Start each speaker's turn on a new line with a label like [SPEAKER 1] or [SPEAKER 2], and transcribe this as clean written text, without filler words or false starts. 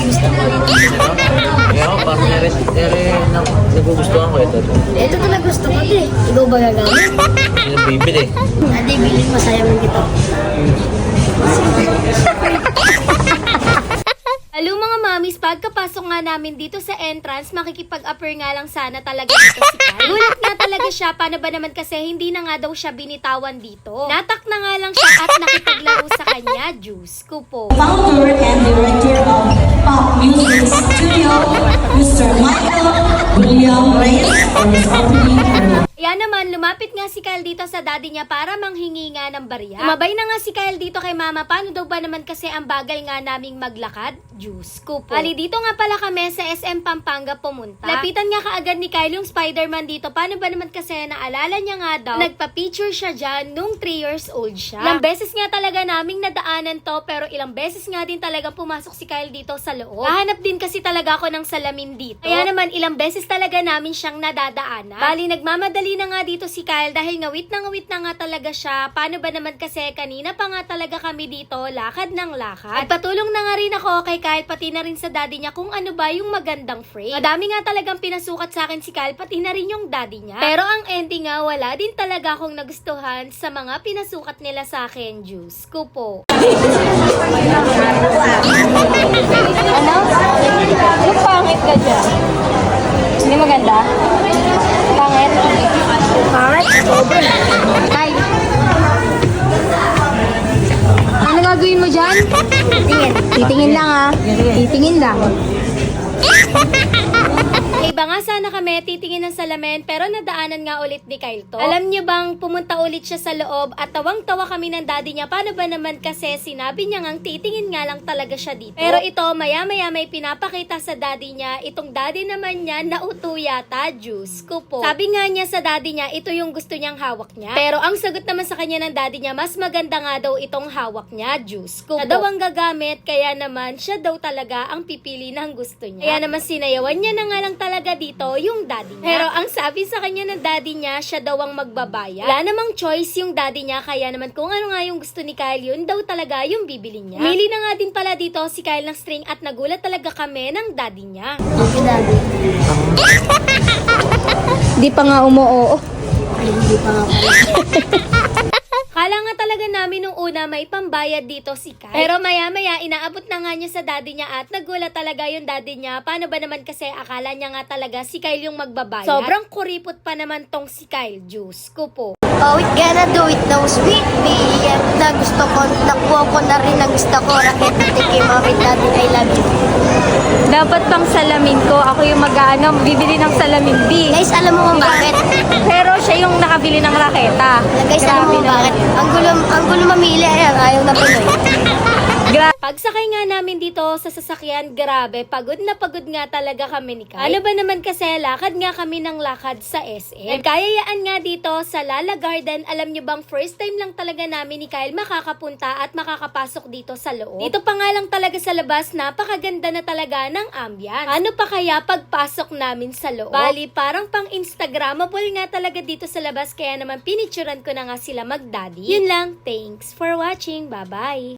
[SPEAKER 1] gusto ko yun.
[SPEAKER 2] Kaya ako, parang nagugustuhan ko ito.
[SPEAKER 1] Ito talaga gusto ko eh. Ikaw ba gagamit?
[SPEAKER 2] Hindi na bibili.
[SPEAKER 1] Ate, bilhin mo sayang dito.
[SPEAKER 3] Hello mga mamis, pagkapasok nga namin dito sa entrance, makikipag-upper nga lang sana talaga dito si Kyle. Gulat nga talaga siya, paano ba naman kasi hindi na nga daw siya binitawan dito. Natak na nga lang siya at nakipaglaro sa kanya, Diyos ko po.
[SPEAKER 4] Founder and director of Pop Music Studio, Mr. Michael William Reyes, for his opening prayer.
[SPEAKER 3] Kaya naman, lumapit nga si Kyle dito sa daddy niya para manghingi nga ng barya. Umabay na nga si Kyle dito kay mama, paano daw ba naman kasi ang bagal nga naming maglakad? Diyos ko po. Ali, dito nga pala kami sa SM Pampanga pumunta. Lapitan nga kaagad ni Kyle yung Spider-Man dito. Paano ba naman kasi naalala niya nga daw, nagpa-picture siya dyan nung 3 years old siya. Ilang beses nga talaga naming nadaanan to, pero ilang beses nga din talaga pumasok si Kyle dito sa loob. Hahanap din kasi talaga ako ng salamin dito. Kaya naman, ilang beses talaga namin siyang nadadaanan. Bali, nagmamadali na nga dito si Kyle dahil ngawit na nga talaga siya. Paano ba naman kasi kanina pa nga talaga kami dito, lakad ng lakad. At patulong na nga rin ako kay Kyle, pati na rin sa daddy niya kung ano ba yung magandang frame. Madami nga talagang pinasukat sa akin si Kyle, pati na rin yung daddy niya. Pero ang ending nga, wala din talaga akong nagustuhan sa mga pinasukat nila sa akin, Diyos ko po.
[SPEAKER 5] Ano? Yung pangit ka dyan. Hindi maganda? Pangit? Pangit? Sobra. Tay. Ano gagawin mo dyan? Titingin. Titingin lang ah. Titingin lang.
[SPEAKER 3] Iba nga sana kami titingin ng salamin pero nadaanan nga ulit ni Kyle to. Alam niyo bang pumunta ulit siya sa loob at tawang-tawa kami ng daddy niya. Paano ba naman kasi sinabi niya ngang titingin nga lang talaga siya dito. Pero ito maya-maya may pinapakita sa daddy niya. Itong daddy naman niya nauto yata, Diyos ko po. Sabi nga niya sa daddy niya ito yung gusto niyang hawak niya. Pero ang sagot naman sa kanya ng daddy niya mas maganda nga daw itong hawak niya, Diyos ko po. Siya daw ang gagamit kaya naman siya daw talaga ang pipili ng gusto niya. Kaya naman sinayawan niya na nga lang talaga dito yung daddy niya. Pero ang sabi sa kanya ng daddy niya, siya daw ang magbabayad. Wala namang choice yung daddy niya, kaya naman kung ano nga yung gusto ni Kyle, yun daw talaga yung bibili niya. Umili na nga din pala dito si Kyle ng string at nagulat talaga kami ng daddy niya.
[SPEAKER 1] Okay, daddy.
[SPEAKER 5] Di pa nga umuoo.
[SPEAKER 1] Ay, hindi pa nga pala.
[SPEAKER 3] Kala nga talaga namin nung una may pambayad dito si Kyle. Pero maya-maya, inaabot na nga niya sa daddy niya at nagulat talaga yung daddy niya. Paano ba naman kasi akala niya nga talaga si Kyle yung magbabayad? Sobrang kuripot pa naman tong si Kyle, Diyos ko po.
[SPEAKER 1] Oh, we gonna do it now, sweet BM. Na gusto ko, nakuha ko na rin ang gusto ko. Rakit na tiki, mami, daddy, I love you.
[SPEAKER 5] Dapat pang salamin ko. Ako yung bibili ng salamin B.
[SPEAKER 1] Guys, alam mo kung bakit?
[SPEAKER 5] Pero siya yung nakabili ng raketa.
[SPEAKER 1] Guys, alam mo kung bakit? Ang gulo mamili, ayaw na Pinoy.
[SPEAKER 3] Pagsakay nga namin dito sa sasakyan, grabe, pagod na pagod nga talaga kami ni Kyle. Ano ba naman kasi, lakad nga kami ng lakad sa SM. Nagkayayaan nga dito sa Lala Garden. Alam nyo bang first time lang talaga namin ni Kyle makakapunta at makakapasok dito sa loob. Dito pa nga lang talaga sa labas, napakaganda na talaga ng ambience. Ano pa kaya pagpasok namin sa loob? Bali, parang pang Instagrammable nga talaga dito sa labas, kaya naman pinicturan ko na nga sila mag-daddy. Yun lang, thanks for watching, bye-bye!